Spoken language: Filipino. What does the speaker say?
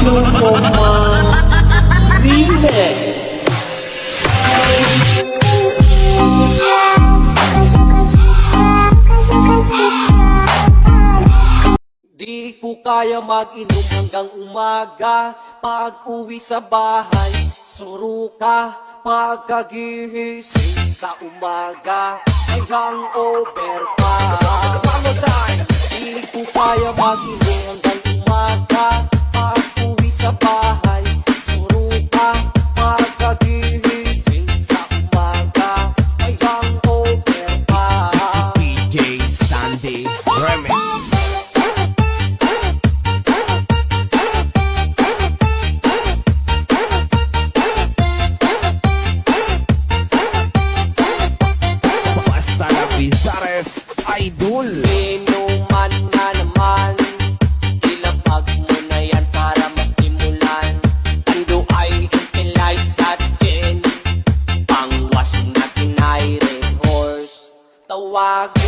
mo ma-remix. Di ko kaya mag-inom hanggang umaga. Pag-uwi sa bahay, suruka. Pagkagigising sa umaga, ay hangover pa. One more time. Di ko kaya mag-inom hanggang umaga. Pag-uwi sa bahay, suruka. Pagkagigising sa umaga, ay hangover pa. DJ Sandy Remix. Pizares Idol. Inuman na naman, ilapag mo na yan para masimulan. Ando ay intilay sa gin, pang wash natin ay red horse. Tawagin